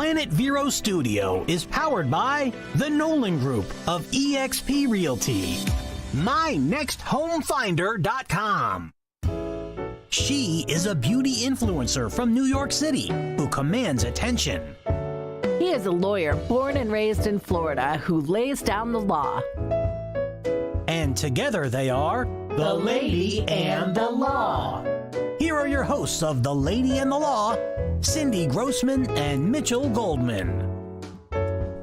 Planet Vero Studio is powered by the Nolan Group of eXp Realty. MyNextHomeFinder.com. She is a beauty influencer from New York City who commands attention. He is a lawyer born and raised in Florida who lays down the law. And together they are The Lady and the Law. Here are your hosts of The Lady and the Law, Cindy Grossman and Mitchell Goldman.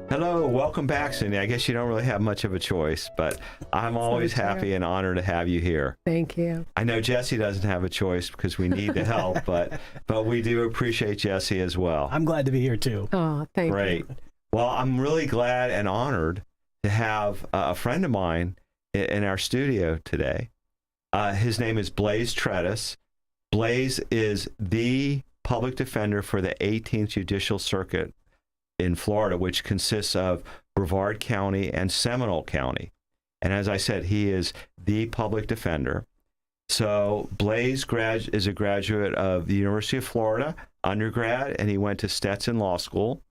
Hello, welcome back, Cindy. I guess you don't really have much of a choice, but I'm always happy and honored to have you here. Thank you. I know Jesse doesn't have a choice because we need the help, but we do appreciate Jesse as well. I'm glad to be here too. Oh, thank you. Great. Well, I'm really glad and honored to have a friend of mine in our studio today. His name is Blaise Trettis. Blaise is the public defender for the 18th Judicial Circuit in Florida, which consists of Brevard County and Seminole County. And as I said, he is the public defender. So Blaise is a graduate of the University of Florida, undergrad, and he went to Stetson Law School.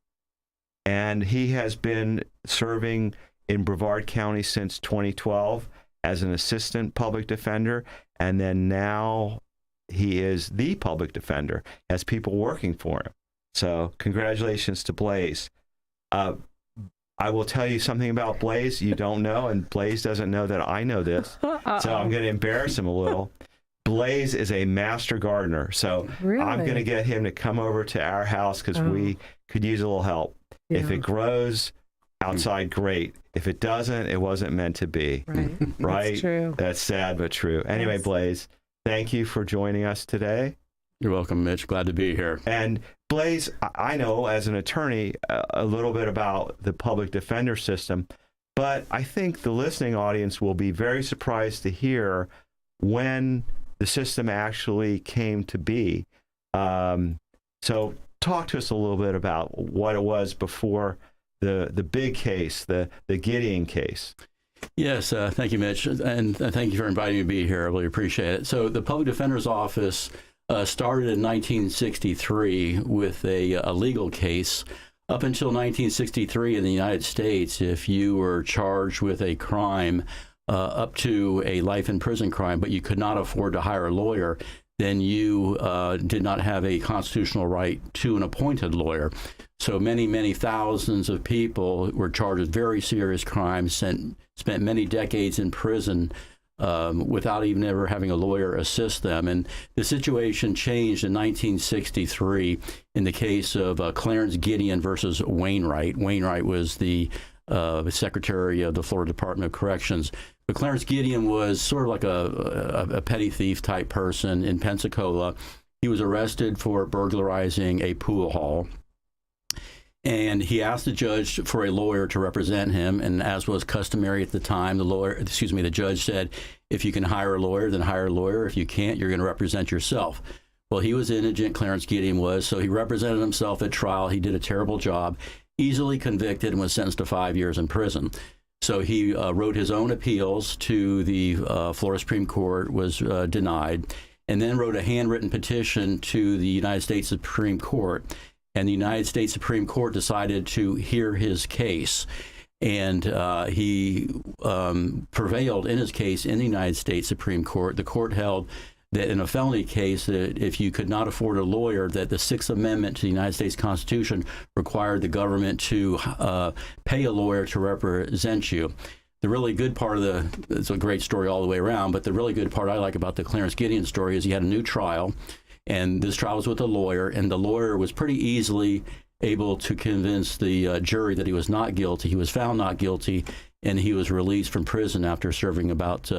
And he has been serving in Brevard County since 2012 as an assistant public defender. And then now he is the public defender, has people working for him. So congratulations to Blaise. I will tell you something about Blaise you don't know, and Blaise doesn't know that I know this. So I'm going to embarrass him a little. Blaise is a master gardener. So Really? I'm going to get him to come over to our house because we could use a little help. Yeah. If it grows outside, great. If it doesn't, it wasn't meant to be. Right. Right? That's true. That's sad but true. Anyway, Yes. Blaise, thank you for joining us today. You're welcome, Mitch. Glad to be here. And Blaise, I know as an attorney a little bit about the public defender system, but I think the listening audience will be very surprised to hear when the system actually came to be. So talk to us a little bit about what it was before the big case, the Gideon case. Yes, thank you, Mitch, and thank you for inviting me to be here. I really appreciate it. So the Public Defender's Office started in 1963 with a legal case. Up until 1963 in the United States, if you were charged with a crime up to a life in prison crime, but you could not afford to hire a lawyer, then you did not have a constitutional right to an appointed lawyer. So many thousands of people were charged with very serious crimes, spent many decades in prison without even ever having a lawyer assist them. And the situation changed in 1963 in the case of Clarence Gideon versus Wainwright. Wainwright was the secretary of the Florida Department of Corrections. But Clarence Gideon was sort of like a petty thief type person in Pensacola. He was arrested for burglarizing a pool hall. And he asked the judge for a lawyer to represent him, and as was customary at the time, the judge said, if you can hire a lawyer, then hire a lawyer. If you can't, you're going to represent yourself. Well, he was indigent, Clarence Gideon was, so he represented himself at trial. He did a terrible job, easily convicted, and was sentenced to 5 years in prison. So he wrote his own appeals to the Florida Supreme Court, was denied, and then wrote a handwritten petition to the United States Supreme Court. And the United States Supreme Court decided to hear his case. And he prevailed in his case in the United States Supreme Court. The court held that in a felony case, that if you could not afford a lawyer, that the Sixth Amendment to the United States Constitution required the government to pay a lawyer to represent you. The really good part of it's a great story all the way around, but the really good part I like about the Clarence Gideon story is he had a new trial. And this trial was with a lawyer, and the lawyer was pretty easily able to convince the jury that he was not guilty. He was found not guilty, and he was released from prison after serving about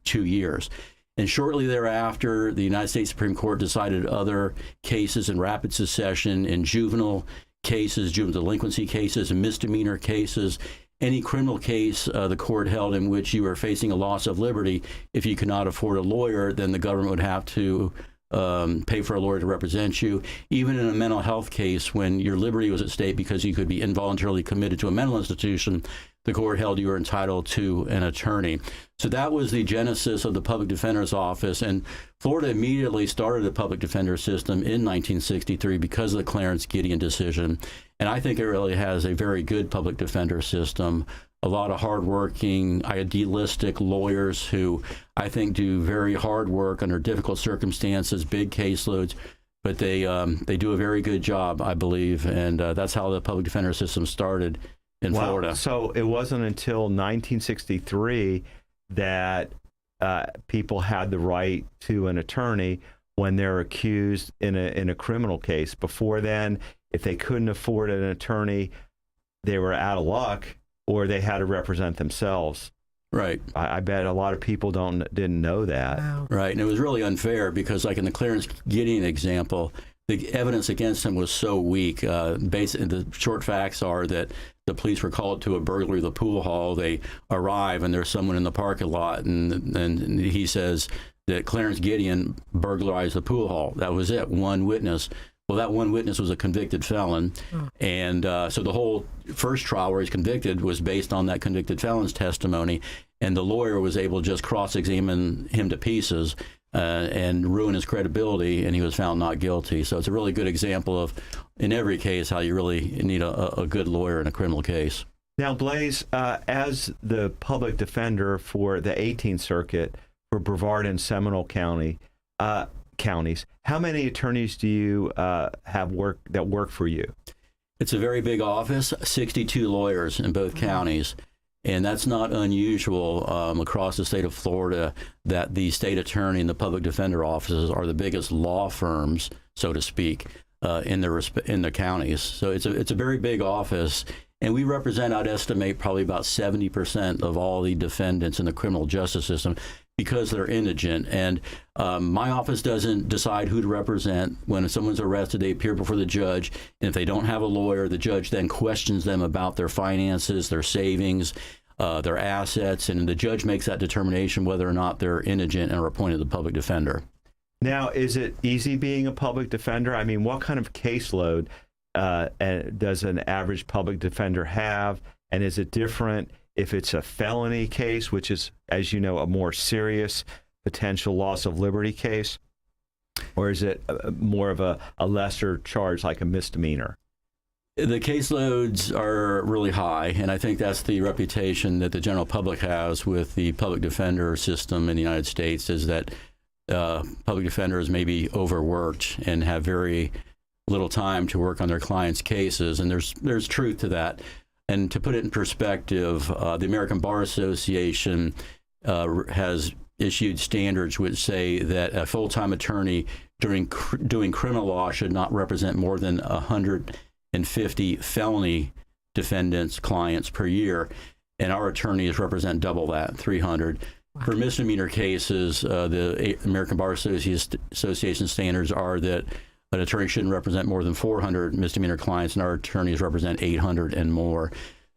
2 years. And shortly thereafter, the United States Supreme Court decided other cases in rapid succession in juvenile cases, juvenile delinquency cases, and misdemeanor cases. Any criminal case the court held in which you were facing a loss of liberty, if you could not afford a lawyer, then the government would have to pay for a lawyer to represent you. Even in a mental health case, when your liberty was at stake because you could be involuntarily committed to a mental institution, the court held you were entitled to an attorney. So that was the genesis of the public defender's office. And Florida immediately started a public defender system in 1963 because of the Clarence Gideon decision. And I think it really has a very good public defender system. A lot of hardworking, idealistic lawyers who I think do very hard work under difficult circumstances, big caseloads, but they do a very good job, I believe. And that's how the public defender system started in Florida. So it wasn't until 1963 that people had the right to an attorney when they're accused in a criminal case. Before then, if they couldn't afford an attorney, they were out of luck, or they had to represent themselves. Right. I bet a lot of people didn't know that. Wow. Right, and it was really unfair because, like in the Clarence Gideon example, the evidence against him was so weak. Basically, the short facts are that the police were called to a burglary of the pool hall. They arrive and there's someone in the parking lot, and he says that Clarence Gideon burglarized the pool hall. That was it, one witness. Well, that one witness was a convicted felon, and so the whole first trial where he's convicted was based on that convicted felon's testimony, and the lawyer was able to just cross-examine him to pieces and ruin his credibility, and he was found not guilty. So it's a really good example of, in every case, how you really need a good lawyer in a criminal case. Now, Blaise, as the public defender for the 18th Circuit for Brevard and Seminole counties, how many attorneys do you have that work for you? It's a very big office, 62 lawyers in both counties. And that's not unusual across the state of Florida, that the state attorney and the public defender offices are the biggest law firms, so to speak, in the counties. So it's a very big office. And we represent, I'd estimate, probably about 70% of all the defendants in the criminal justice system because they're indigent. And my office doesn't decide who to represent. When someone's arrested, they appear before the judge. And if they don't have a lawyer, the judge then questions them about their finances, their savings, their assets. And the judge makes that determination whether or not they're indigent and are appointed the public defender. Now, is it easy being a public defender? I mean, what kind of caseload does an average public defender have? And is it different if it's a felony case, which is, as you know, a more serious potential loss of liberty case? Or is it more of a lesser charge, like a misdemeanor? The caseloads are really high, and I think that's the reputation that the general public has with the public defender system in the United States, is that public defenders may be overworked and have very little time to work on their clients' cases, and there's truth to that. And to put it in perspective, the American Bar Association has issued standards which say that a full-time attorney doing criminal law should not represent more than 150 felony defendants' clients per year, and our attorneys represent double that, 300. Wow. For misdemeanor cases, the American Bar Association standards are that an attorney shouldn't represent more than 400 misdemeanor clients, and our attorneys represent 800 and more.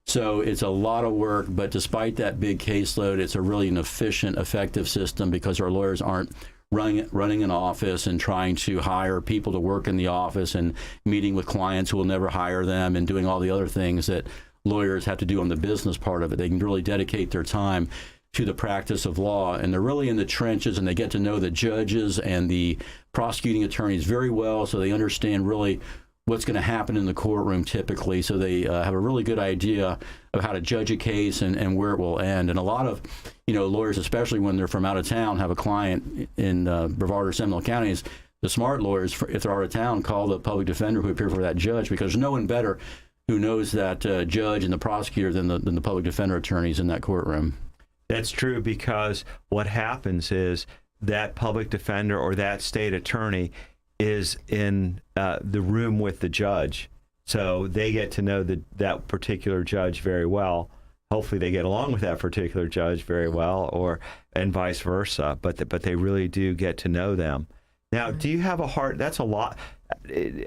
So it's a lot of work, but despite that big caseload, it's a really an efficient, effective system because our lawyers aren't running an office and trying to hire people to work in the office and meeting with clients who will never hire them and doing all the other things that lawyers have to do on the business part of it. They can really dedicate their time to the practice of law, and they're really in the trenches, and they get to know the judges and the prosecuting attorneys very well, so they understand really what's going to happen in the courtroom typically, so they have a really good idea of how to judge a case and where it will end. And a lot of lawyers, especially when they're from out of town, have a client in Brevard or Seminole counties. The smart lawyers, if they're out of town, call the public defender who appeared for that judge, because there's no one better who knows that judge and the prosecutor than the public defender attorneys in that courtroom. That's true, because what happens is that public defender or that state attorney is in the room with the judge. So they get to know that particular judge very well. Hopefully they get along with that particular judge very well, and vice versa. But they really do get to know them. Now, do you have that's a lot.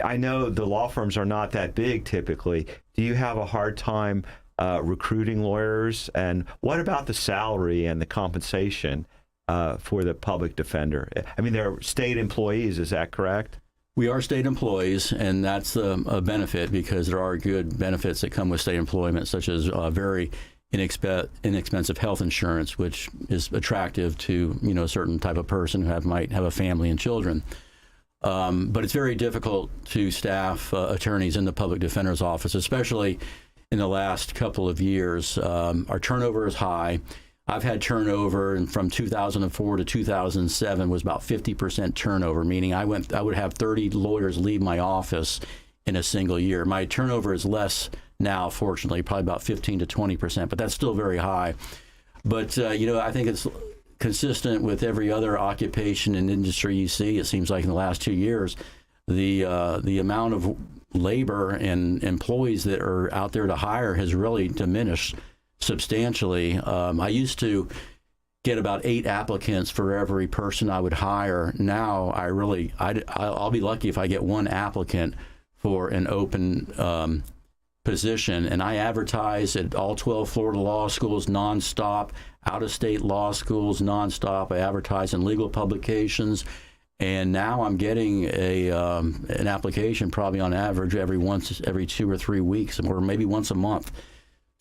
I know the law firms are not that big typically. Do you have a hard time recruiting lawyers? And what about the salary and the compensation for the public defender? I mean, they're state employees, is that correct? We are state employees, and that's a benefit because there are good benefits that come with state employment, such as very inexpensive health insurance, which is attractive to a certain type of person who might have a family and children. But it's very difficult to staff attorneys in the public defender's office, especially in the last couple of years. Our turnover is high. I've had turnover, and from 2004 to 2007 was about 50% turnover, meaning I would have 30 lawyers leave my office in a single year. My turnover is less now, fortunately, probably about 15 to 20%, but that's still very high. But I think it's consistent with every other occupation and industry you see. It seems like in the last 2 years, the amount of labor and employees that are out there to hire has really diminished substantially. I used to get about 8 applicants for every person I would hire. Now I'll be lucky if I get 1 applicant for an open position, and I advertise at all 12 Florida law schools nonstop, out-of-state law schools nonstop. I advertise in legal publications, and now I'm getting an application probably on average every 2 or 3 weeks, or maybe once a month.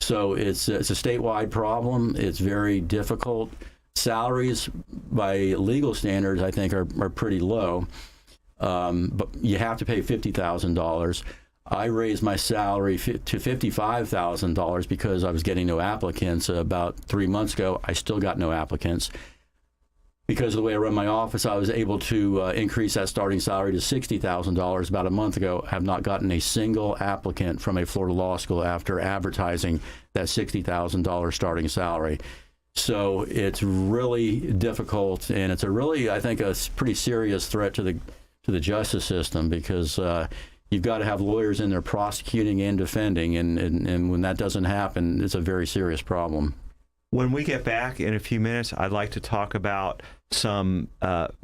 So it's a statewide problem. It's very difficult. Salaries by legal standards, I think, are pretty low, but you have to pay $50,000. I raised my salary to $55,000 because I was getting no applicants. About 3 months ago, I still got no applicants. Because of the way I run my office, I was able to increase that starting salary to $60,000 about a month ago. I have not gotten a single applicant from a Florida law school after advertising that $60,000 starting salary. So it's really difficult, and it's I think, a pretty serious threat to the justice system, because you've got to have lawyers in there prosecuting and defending, and when that doesn't happen, it's a very serious problem. When we get back in a few minutes, I'd like to talk about some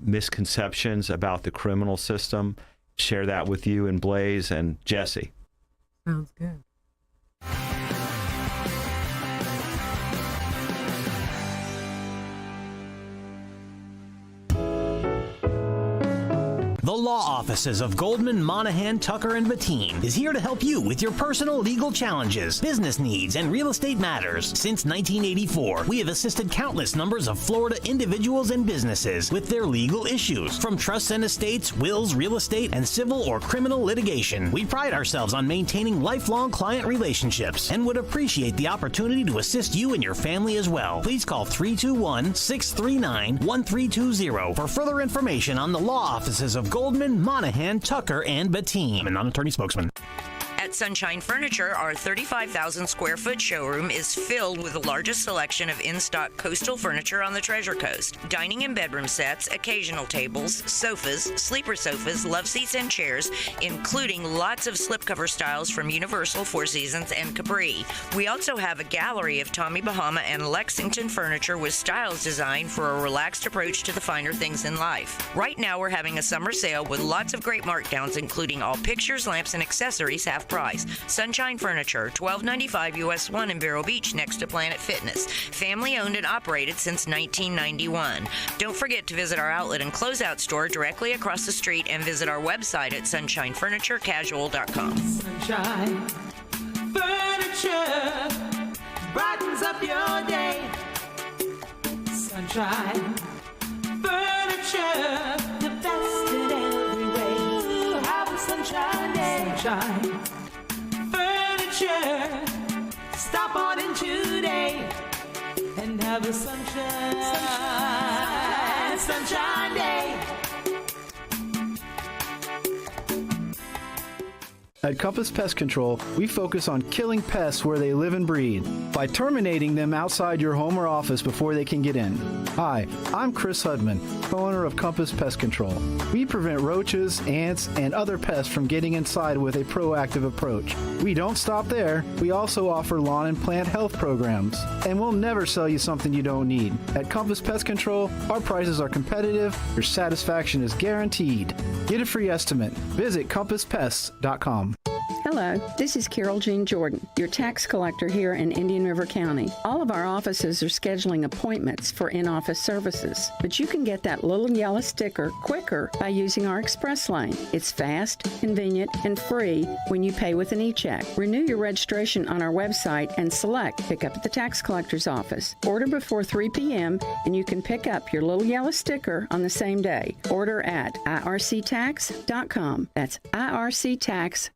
misconceptions about the criminal system. Share that with you and Blaise and Jesse. Sounds good. The law offices of Goldman, Monahan, Tucker, and Bettine is here to help you with your personal legal challenges, business needs, and real estate matters. Since 1984, we have assisted countless numbers of Florida individuals and businesses with their legal issues. From trusts and estates, wills, real estate, and civil or criminal litigation, we pride ourselves on maintaining lifelong client relationships and would appreciate the opportunity to assist you and your family as well. Please call 321-639-1320 for further information on the law offices of Goldman, Monahan, Tucker, and Bettine. I'm a non-attorney spokesman. At Sunshine Furniture, our 35,000 square foot showroom is filled with the largest selection of in-stock coastal furniture on the Treasure Coast. Dining and bedroom sets, occasional tables, sofas, sleeper sofas, love seats, and chairs, including lots of slipcover styles from Universal, Four Seasons, and Capri. We also have a gallery of Tommy Bahama and Lexington furniture with styles designed for a relaxed approach to the finer things in life. Right now, we're having a summer sale with lots of great markdowns, including all pictures, lamps, and accessories half price. Sunshine Furniture, 1295 US 1 in Vero Beach, next to Planet Fitness. Family owned and operated since 1991. Don't forget to visit our outlet and closeout store directly across the street, and visit our website at sunshinefurniturecasual.com. Sunshine Furniture brightens up your day. Sunshine Furniture, the best in every way. Have a sunshine day. Sunshine Furniture, stop on in today and have a sunshine day. At Compass Pest Control, we focus on killing pests where they live and breed by terminating them outside your home or office before they can get in. Hi, I'm Chris Hudman, co-owner of Compass Pest Control. We prevent roaches, ants, and other pests from getting inside with a proactive approach. We don't stop there. We also offer lawn and plant health programs. And we'll never sell you something you don't need. At Compass Pest Control, our prices are competitive. Your satisfaction is guaranteed. Get a free estimate. Visit compasspests.com. Hello, this is Carol Jean Jordan, your tax collector here in Indian River County. All of our offices are scheduling appointments for in-office services, but you can get that little yellow sticker quicker by using our express lane. It's fast, convenient, and free when you pay with an e-check. Renew your registration on our website and select Pick Up at the Tax Collector's Office. Order before 3 p.m. and you can pick up your little yellow sticker on the same day. Order at irctax.com. That's irctax.com.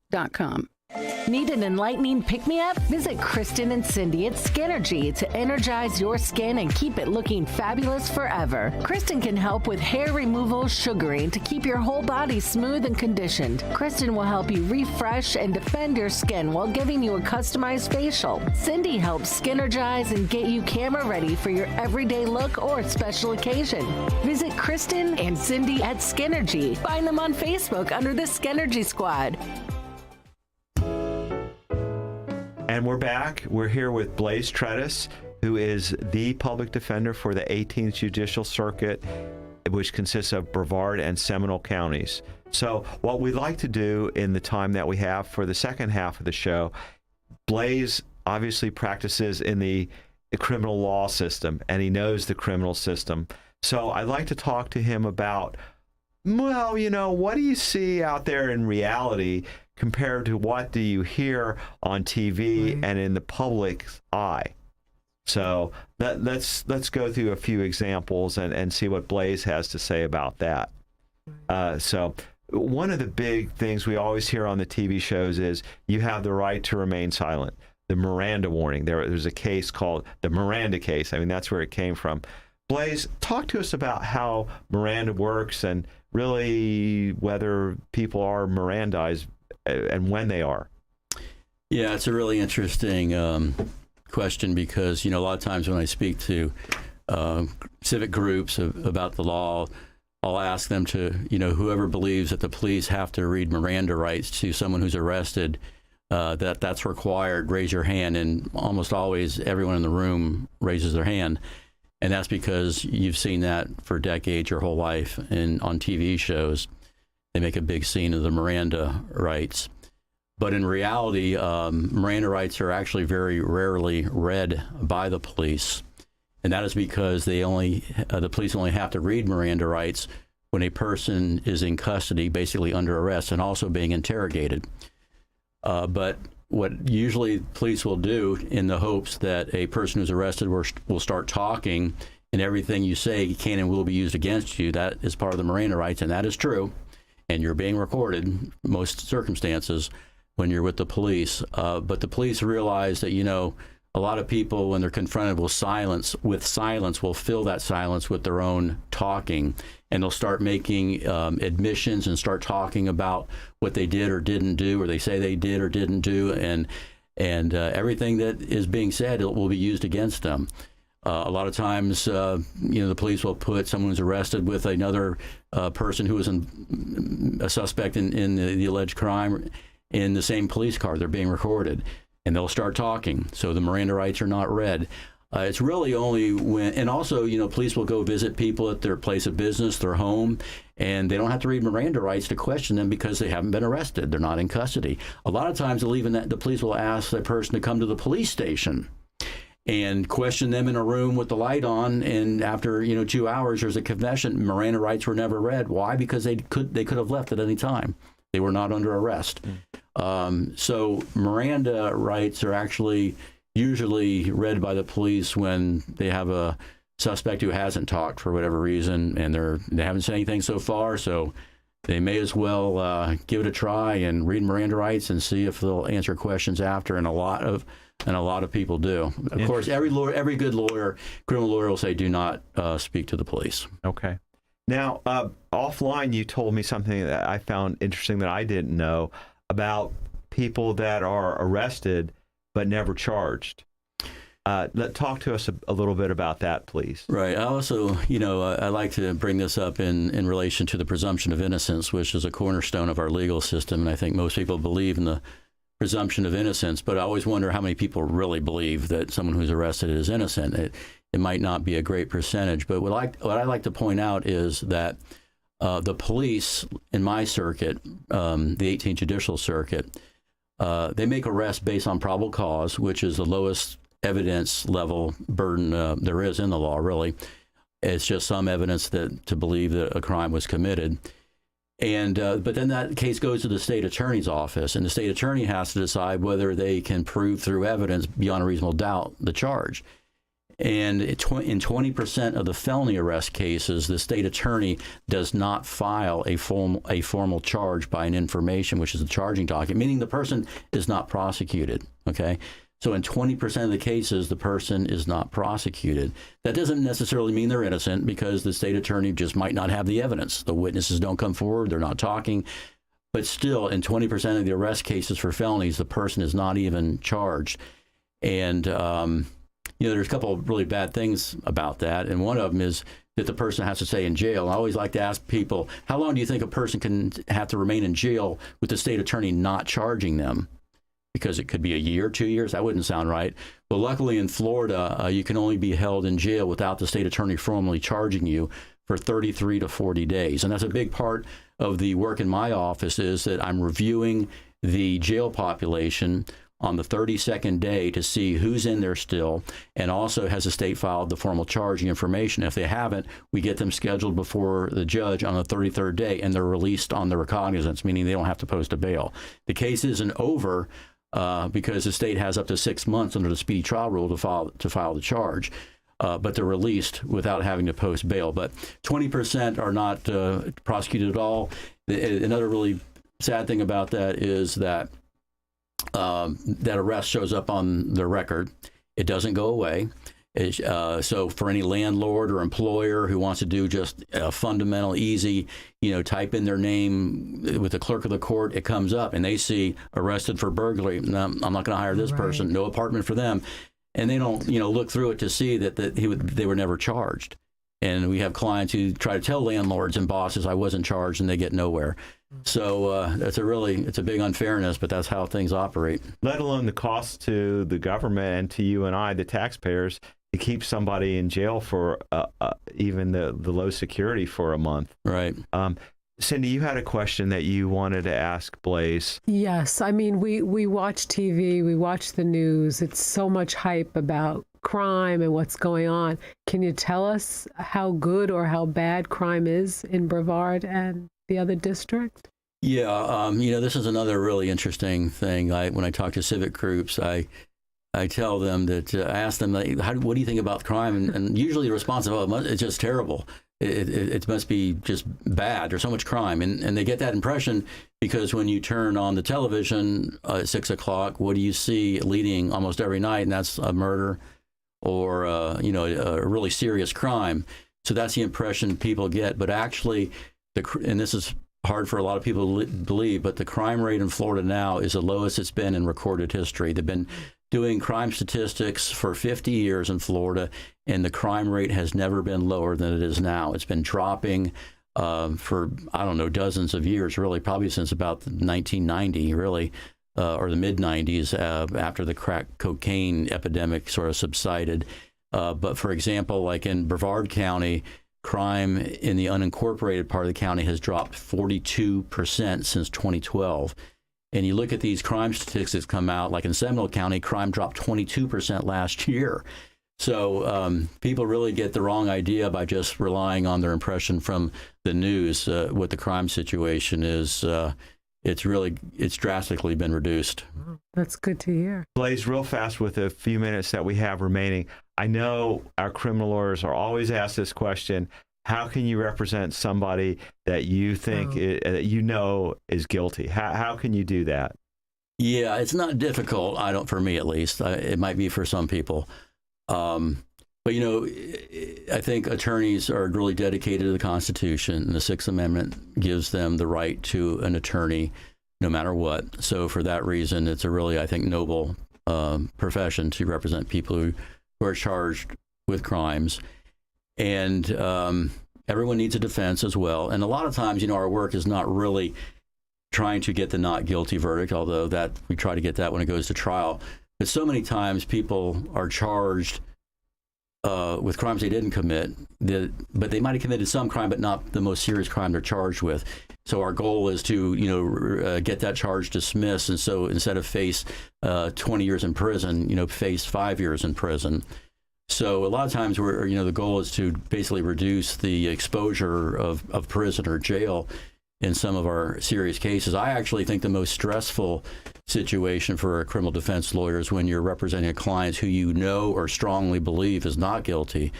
Need an enlightening pick-me-up? Visit Kristen and Cindy at Skinnergy to energize your skin and keep it looking fabulous forever. Kristen can help with hair removal, sugaring to keep your whole body smooth and conditioned. Kristen will help you refresh and defend your skin while giving you a customized facial. Cindy helps Skinnergize and get you camera ready for your everyday look or special occasion. Visit Kristen and Cindy at Skinnergy. Find them on Facebook under the Skinnergy Squad. And we're back. We're here with Blaise Trettis, who is the public defender for the 18th Judicial Circuit, which consists of Brevard and Seminole counties. So what we'd like to do in the time that we have for the second half of the show, Blaise obviously practices in the criminal law system, and he knows the criminal system. So I'd like to talk to him about, well, you know, what do you see out there in reality compared to what do you hear on TV and in the public's eye? So let's go through a few examples and see what Blaise has to say about that. So one of the big things we always hear on the TV shows is you have the right to remain silent. The Miranda warning. There's a case called the Miranda case. I mean, that's where it came from. Blaise, talk to us about how Miranda works and really whether people are Mirandized and when they are. Yeah, it's a really interesting question because, you know, a lot of times when I speak to civic groups about the law, I'll ask them to, you know, whoever believes that the police have to read Miranda rights to someone who's arrested, that's required, raise your hand. And almost always everyone in the room raises their hand. And that's because you've seen that for decades, your whole life. And on TV shows, they make a big scene of the Miranda rights. But in reality, Miranda rights are actually very rarely read by the police. And that is because the police only have to read Miranda rights when a person is in custody, basically under arrest, and also being interrogated. But what usually police will do in the hopes that a person who's arrested will start talking and everything you say can and will be used against you, that is part of the Miranda rights, and that is true. And you're being recorded in most circumstances when you're with the police. But the police realize that, you know, a lot of people, when they're confronted with silence, will fill that silence with their own talking. And they'll start making admissions and start talking about what they did or didn't do, or they say they did or didn't do. And everything that is being said will be used against them. A lot of times, you know, the police will put someone who's arrested with another person who is a suspect in the alleged crime in the same police car. They're being recorded, and they'll start talking. So the Miranda rights are not read. It's really only when, and also, you know, police will go visit people at their place of business, their home, and they don't have to read Miranda rights to question them because they haven't been arrested. They're not in custody. A lot of times, the police will ask that person to come to the police station and question them in a room with the light on, and after, you know, 2 hours, there's a confession. Miranda rights were never read. Why? Because they could have left at any time. They were not under arrest. So Miranda rights are actually usually read by the police when they have a suspect who hasn't talked for whatever reason, and they haven't said anything so far, so they may as well give it a try and read Miranda rights and see if they'll answer questions after, and a lot of people do. Of course, every good lawyer, criminal lawyer, will say, do not speak to the police. Okay. Now, offline, you told me something that I found interesting that I didn't know about people that are arrested but never charged. Talk to us a little bit about that, please. Right. I also, you know, I like to bring this up in relation to the presumption of innocence, which is a cornerstone of our legal system, and I think most people believe in the presumption of innocence, but I always wonder how many people really believe that someone who's arrested is innocent. It might not be a great percentage, but what I like to point out is that the police in my circuit, the 18th Judicial Circuit, They make arrests based on probable cause, which is the lowest evidence level burden there is in the law, really. It's just some evidence to believe that a crime was committed. And but then that case goes to the state attorney's office, and the state attorney has to decide whether they can prove through evidence beyond a reasonable doubt the charge. And in 20% of the felony arrest cases, the state attorney does not file a formal charge by an information, which is the charging document, meaning the person is not prosecuted. Okay. So in 20% of the cases, the person is not prosecuted. That doesn't necessarily mean they're innocent, because the state attorney just might not have the evidence. The witnesses don't come forward. They're not talking. But still, in 20% of the arrest cases for felonies, the person is not even charged. And, there's a couple of really bad things about that. And one of them is that the person has to stay in jail. I always like to ask people, how long do you think a person can have to remain in jail with the state attorney not charging them? Because it could be a year, 2 years. That wouldn't sound right. But luckily in Florida, you can only be held in jail without the state attorney formally charging you for 33 to 40 days. And that's a big part of the work in my office, is that I'm reviewing the jail population on the 32nd day to see who's in there still, and also has the state filed the formal charging information. If they haven't, we get them scheduled before the judge on the 33rd day, and they're released on the recognizance, meaning they don't have to post a bail. The case isn't over because the state has up to 6 months under the speedy trial rule to file the charge. But they're released without having to post bail. But 20% are not prosecuted at all. Another really sad thing about that is that that arrest shows up on their record. It doesn't go away. So for any landlord or employer who wants to do just a fundamental, easy, type in their name with the clerk of the court, it comes up and they see arrested for burglary. No, I'm not going to hire this person. No apartment for them. And they don't, look through it to see that they were never charged. And we have clients who try to tell landlords and bosses, I wasn't charged, and they get nowhere. So it's a big unfairness, but that's how things operate. Let alone the cost to the government and to you and I, the taxpayers, to keep somebody in jail for even the low security for a month. Right. Cindy, you had a question that you wanted to ask Blaise. Yes. I mean, we watch TV, we watch the news. It's so much hype about crime and what's going on. Can you tell us how good or how bad crime is in Brevard and the other district? Yeah. This is another really interesting thing. When I talk to civic groups, I tell them that, I ask them, what do you think about crime? And usually the response is, it's just terrible. It must be just bad. There's so much crime. And they get that impression because when you turn on the television at 6 o'clock, what do you see leading almost every night? And that's a murder or, a really serious crime. So that's the impression people get. But actually, and this is hard for a lot of people to believe, but the crime rate in Florida now is the lowest it's been in recorded history. They've been doing crime statistics for 50 years in Florida, and the crime rate has never been lower than it is now. It's been dropping for, dozens of years, really, probably since about 1990, really, or the mid-90s, after the crack cocaine epidemic sort of subsided. But for example, like in Brevard County, crime in the unincorporated part of the county has dropped 42% since 2012. And you look at these crime statistics come out, like in Seminole County, crime dropped 22% last year. So people really get the wrong idea by just relying on their impression from the news. What the crime situation is, it's drastically been reduced. That's good to hear. Blaise, real fast with the few minutes that we have remaining, I know our criminal lawyers are always asked this question: how can you represent somebody that you think that is guilty? How can you do that? Yeah, it's not difficult. For me at least. It might be for some people. But I think attorneys are really dedicated to the Constitution, and the Sixth Amendment gives them the right to an attorney no matter what. So for that reason, it's a really, I think, noble profession to represent people who are charged with crimes. And everyone needs a defense as well. And a lot of times, our work is not really trying to get the not guilty verdict, although that we try to get that when it goes to trial. But so many times people are charged with crimes they didn't commit, but they might have committed some crime, but not the most serious crime they're charged with. So our goal is to, get that charge dismissed, and so instead of face 20 years in prison, face 5 years in prison. So a lot of times, the goal is to basically reduce the exposure of prison or jail in some of our serious cases. I actually think the most stressful situation for a criminal defense lawyer is when you're representing a client who you know or strongly believe is not guilty,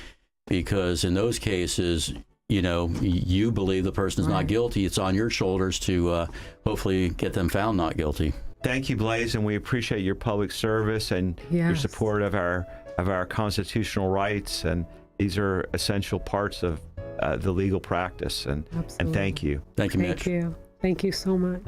because in those cases, you believe the person is not guilty. It's on your shoulders to hopefully get them found not guilty. Thank you, Blaise, and we appreciate your public service and your support of our constitutional rights, and these are essential parts of the legal practice. And thank you. Thank you, Mitch. Thank you. Thank you so much.